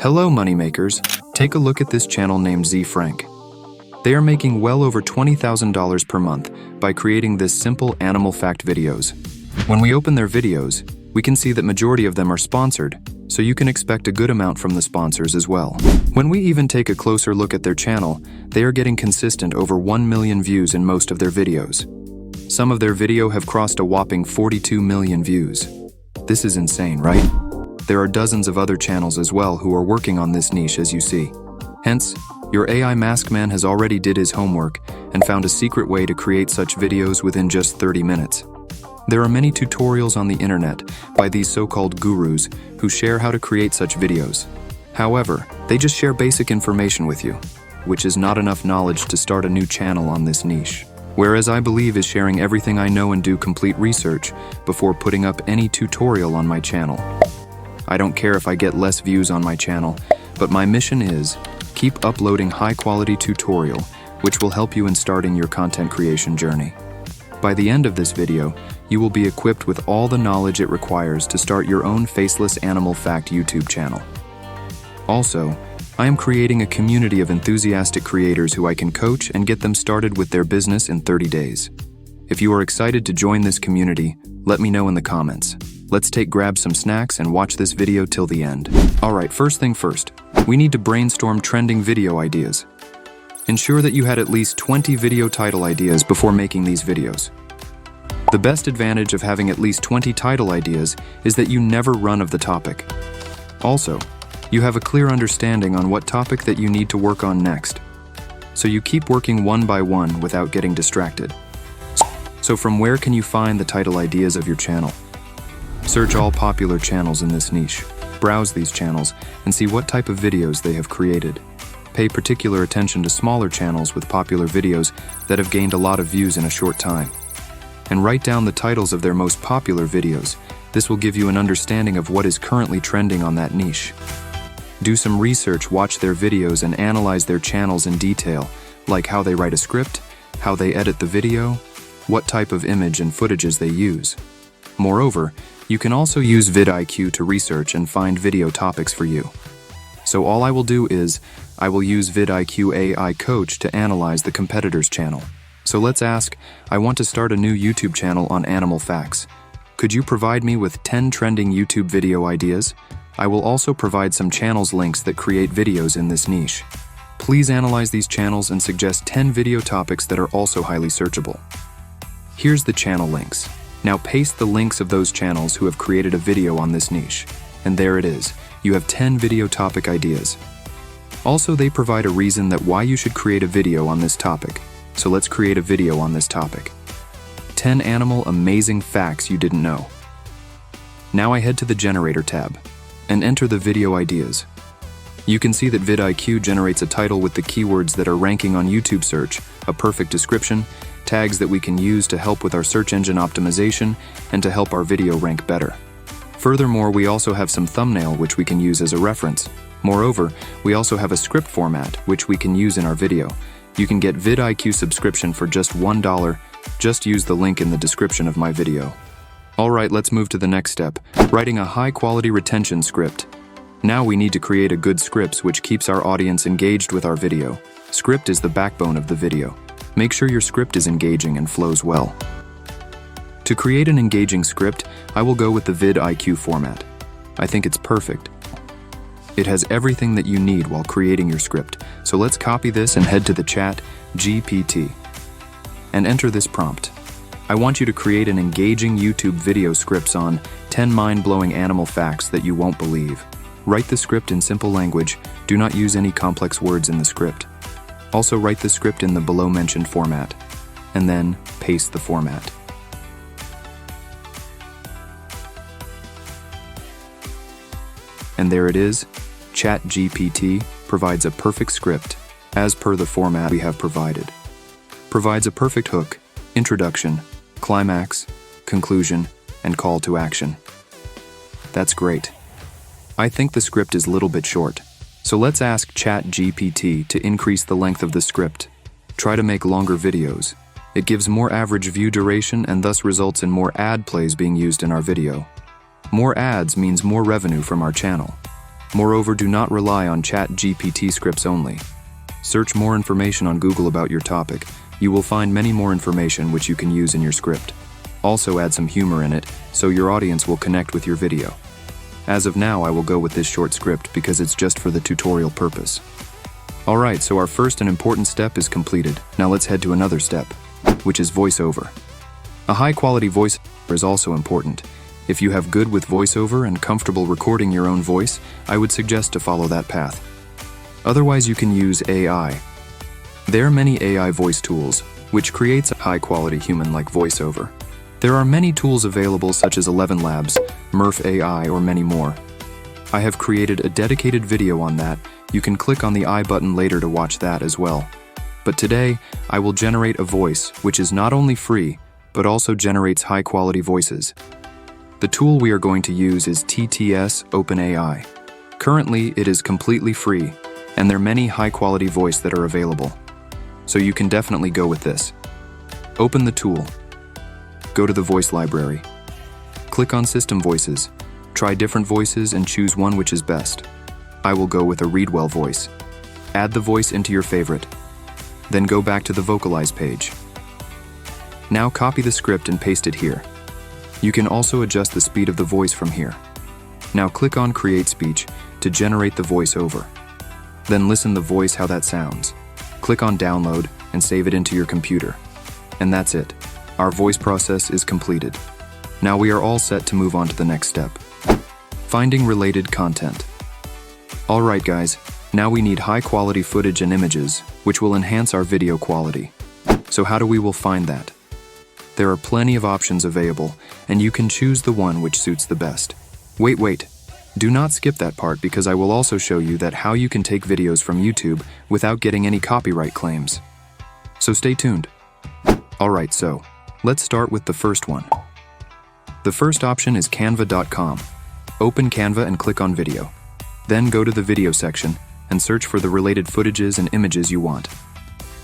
Hello moneymakers, take a look at this channel named Z Frank. They are making well over $20,000 per month by creating this simple animal fact videos. When we open their videos, we can see that majority of them are sponsored, so you can expect a good amount from the sponsors as well. When we even take a closer look at their channel, they are getting consistent over 1 million views in most of their videos. Some of their video have crossed a whopping 42 million views. This is insane, right? There are dozens of other channels as well who are working on this niche, as you see. Hence, your AI mask man has already did his homework and found a secret way to create such videos within just 30 minutes. There are many tutorials on the internet by these so-called gurus who share how to create such videos. However, they just share basic information with you, which is not enough knowledge to start a new channel on this niche. Whereas I believe is sharing everything I know and do complete research before putting up any tutorial on my channel. I don't care if I get less views on my channel, but my mission is keep uploading high-quality tutorial, which will help you in starting your content creation journey. By the end of this video, you will be equipped with all the knowledge it requires to start your own Faceless Animal Fact YouTube channel. Also, I am creating a community of enthusiastic creators who I can coach and get them started with their business in 30 days. If you are excited to join this community, let me know in the comments. Let's grab some snacks and watch this video till the end. Alright, first thing first, we need to brainstorm trending video ideas. Ensure that you had at least 20 video title ideas before making these videos. The best advantage of having at least 20 title ideas is that you never run of the topic. Also, you have a clear understanding on what topic that you need to work on next. So you keep working one by one without getting distracted. So from where can you find the title ideas of your channel? Search all popular channels in this niche. Browse these channels and see what type of videos they have created. Pay particular attention to smaller channels with popular videos that have gained a lot of views in a short time. And write down the titles of their most popular videos. This will give you an understanding of what is currently trending on that niche. Do some research, watch their videos, and analyze their channels in detail, like how they write a script, how they edit the video, what type of image and footages they use. Moreover, you can also use VidIQ to research and find video topics for you. So all I will do is, I will use VidIQ AI Coach to analyze the competitor's channel. So let's ask, I want to start a new YouTube channel on animal facts. Could you provide me with 10 trending YouTube video ideas? I will also provide some channels links that create videos in this niche. Please analyze these channels and suggest 10 video topics that are also highly searchable. Here's the channel links. Now paste the links of those channels who have created a video on this niche. And there it is. You have 10 video topic ideas. Also, they provide a reason that why you should create a video on this topic. So let's create a video on this topic. 10 animal amazing facts you didn't know. Now I head to the Generator tab and enter the video ideas. You can see that VidIQ generates a title with the keywords that are ranking on YouTube search, a perfect description, tags that we can use to help with our search engine optimization and to help our video rank better. Furthermore, we also have some thumbnail which we can use as a reference. Moreover, we also have a script format which we can use in our video. You can get VidIQ subscription for just $1. Just use the link in the description of my video. Alright, let's move to the next step, writing a high-quality retention script. Now we need to create a good script which keeps our audience engaged with our video. Script is the backbone of the video. Make sure your script is engaging and flows well. To create an engaging script, I will go with the VidIQ format. I think it's perfect. It has everything that you need while creating your script, so let's copy this and head to the chat GPT and enter this prompt. I want you to create an engaging YouTube video scripts on 10 mind-blowing animal facts that you won't believe. Write the script in simple language. Do not use any complex words in the script. Also write the script in the below mentioned format, and then paste the format. And there it is. ChatGPT provides a perfect script, as per the format we have provided. Provides a perfect hook, introduction, climax, conclusion, and call to action. That's great. I think the script is a little bit short. So let's ask ChatGPT to increase the length of the script. Try to make longer videos. It gives more average view duration and thus results in more ad plays being used in our video. More ads means more revenue from our channel. Moreover, do not rely on ChatGPT scripts only. Search more information on Google about your topic. You will find many more information which you can use in your script. Also add some humor in it, so your audience will connect with your video. As of now, I will go with this short script because it's just for the tutorial purpose. Alright, so our first and important step is completed. Now let's head to another step, which is voiceover. A high-quality voiceover is also important. If you have good with voiceover and comfortable recording your own voice, I would suggest to follow that path. Otherwise, you can use AI. There are many AI voice tools, which creates a high-quality human-like voiceover. There are many tools available such as 11 Labs, Murph AI, or many more. I have created a dedicated video on that. You can click on the I button later to watch that as well. But today, I will generate a voice which is not only free, but also generates high-quality voices. The tool we are going to use is TTS OpenAI. Currently, it is completely free, and there are many high-quality voice that are available. So you can definitely go with this. Open the tool. Go to the voice library. Click on System Voices. Try different voices and choose one which is best. I will go with a Readwell voice. Add the voice into your favorite. Then go back to the Vocalize page. Now copy the script and paste it here. You can also adjust the speed of the voice from here. Now click on Create Speech to generate the voice over. Then listen the voice how that sounds. Click on Download and save it into your computer. And that's it. Our voice process is completed. Now we are all set to move on to the next step. Finding related content. Alright guys, now we need high quality footage and images, which will enhance our video quality. So how do we will find that? There are plenty of options available, and you can choose the one which suits the best. Wait. Do not skip that part because I will also show you that how you can take videos from YouTube without getting any copyright claims. So stay tuned. Alright, so let's start with the first one. The first option is canva.com. Open Canva and click on Video. Then go to the Video section and search for the related footages and images you want.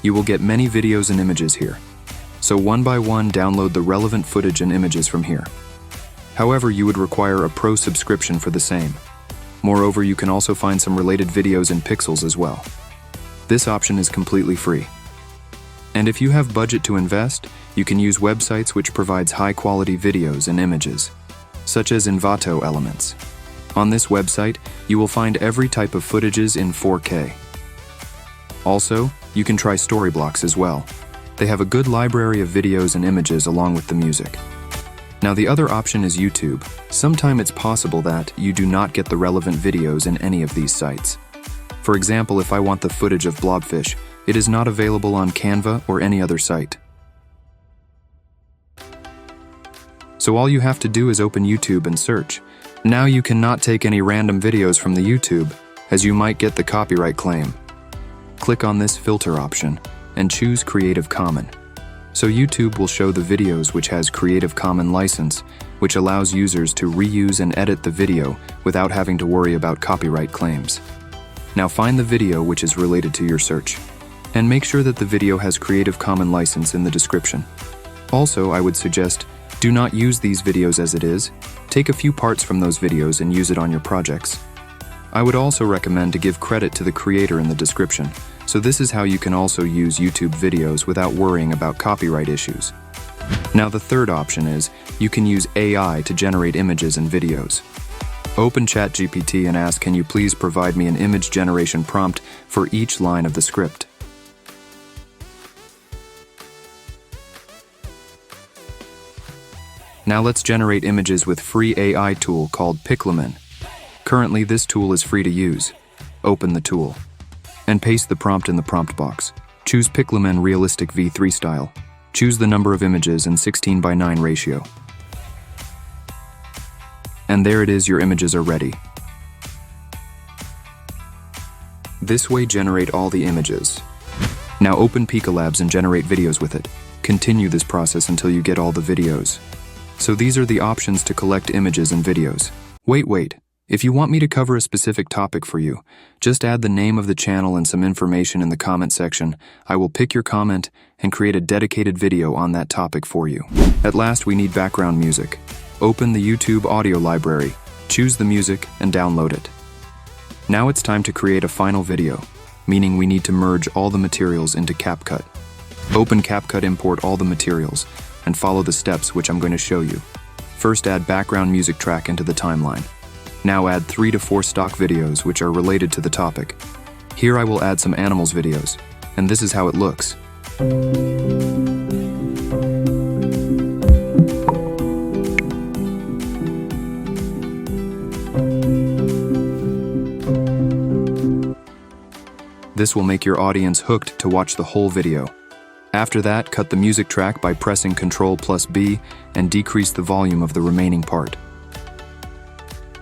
You will get many videos and images here. So one by one, download the relevant footage and images from here. However, you would require a pro subscription for the same. Moreover, you can also find some related videos in pixels as well. This option is completely free. And if you have budget to invest, you can use websites which provides high-quality videos and images, such as Envato Elements. On this website, you will find every type of footages in 4K. Also, you can try Storyblocks as well. They have a good library of videos and images along with the music. Now the other option is YouTube. Sometimes it's possible that you do not get the relevant videos in any of these sites. For example, if I want the footage of Blobfish, it is not available on Canva or any other site. So all you have to do is open YouTube and search. Now you cannot take any random videos from the YouTube, as you might get the copyright claim. Click on this filter option and choose Creative Commons. So YouTube will show the videos which has Creative Commons license, which allows users to reuse and edit the video without having to worry about copyright claims. Now find the video which is related to your search, and make sure that the video has Creative Commons license in the description. Also, I would suggest do not use these videos as it is. Take a few parts from those videos and use it on your projects. I would also recommend to give credit to the creator in the description, so this is how you can also use YouTube videos without worrying about copyright issues. Now the third option is, you can use AI to generate images and videos. Open ChatGPT and ask, can you please provide me an image generation prompt for each line of the script? Now let's generate images with free AI tool called Pixelman. Currently this tool is free to use. Open the tool and paste the prompt in the prompt box. Choose Pixelman Realistic V3 style. Choose the number of images in 16:9 ratio. And there it is, your images are ready. This way generate all the images. Now open Pika Labs and generate videos with it. Continue this process until you get all the videos. So these are the options to collect images and videos. Wait. If you want me to cover a specific topic for you, just add the name of the channel and some information in the comment section. I will pick your comment and create a dedicated video on that topic for you. At last, we need background music. Open the YouTube audio library, choose the music, and download it. Now it's time to create a final video, meaning we need to merge all the materials into CapCut. Open CapCut, import all the materials, and follow the steps which I'm going to show you. First, add background music track into the timeline. Now add 3 to 4 stock videos which are related to the topic. Here I will add some animals videos, and this is how it looks. This will make your audience hooked to watch the whole video. After that, cut the music track by pressing Ctrl+B and decrease the volume of the remaining part.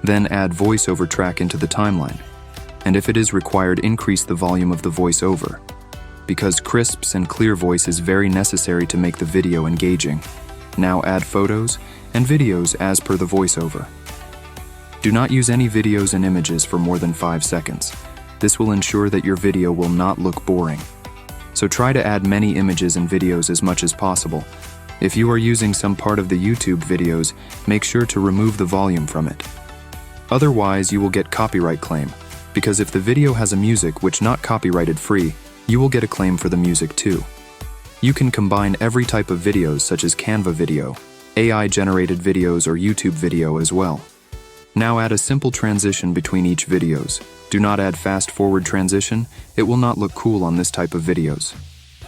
Then add voiceover track into the timeline, and if it is required, increase the volume of the voiceover, because crisp and clear voice is very necessary to make the video engaging. Now add photos and videos as per the voiceover. Do not use any videos and images for more than 5 seconds. This will ensure that your video will not look boring. So try to add many images and videos as much as possible. If you are using some part of the YouTube videos, make sure to remove the volume from it. Otherwise, you will get copyright claim, because if the video has a music which not copyrighted free, you will get a claim for the music too. You can combine every type of videos such as Canva video, AI-generated videos, or YouTube video as well. Now add a simple transition between each videos. Do not add fast-forward transition, it will not look cool on this type of videos.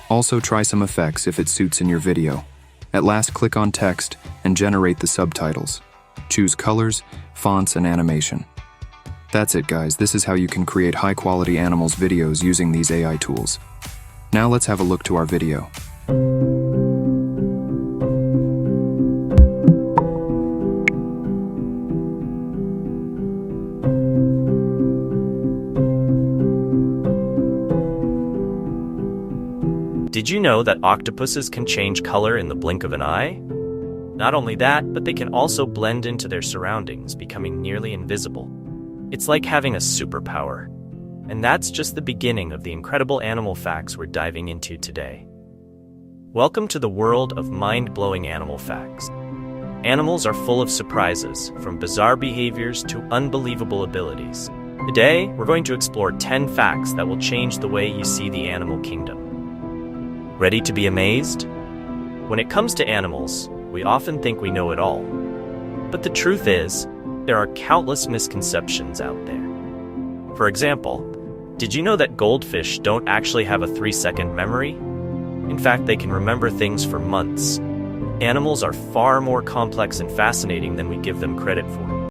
Also try some effects if it suits in your video. At last, click on text and generate the subtitles. Choose colors, fonts, and animation. That's it, guys. This is how you can create high-quality animals videos using these AI tools. Now let's have a look to our video. Did you know that octopuses can change color in the blink of an eye? Not only that, but they can also blend into their surroundings, becoming nearly invisible. It's like having a superpower. And that's just the beginning of the incredible animal facts we're diving into today. Welcome to the world of mind-blowing animal facts. Animals are full of surprises, from bizarre behaviors to unbelievable abilities. Today, we're going to explore 10 facts that will change the way you see the animal kingdom. Ready to be amazed? When it comes to animals, we often think we know it all. But the truth is, there are countless misconceptions out there. For example, did you know that goldfish don't actually have a 3-second memory? In fact, they can remember things for months. Animals are far more complex and fascinating than we give them credit for.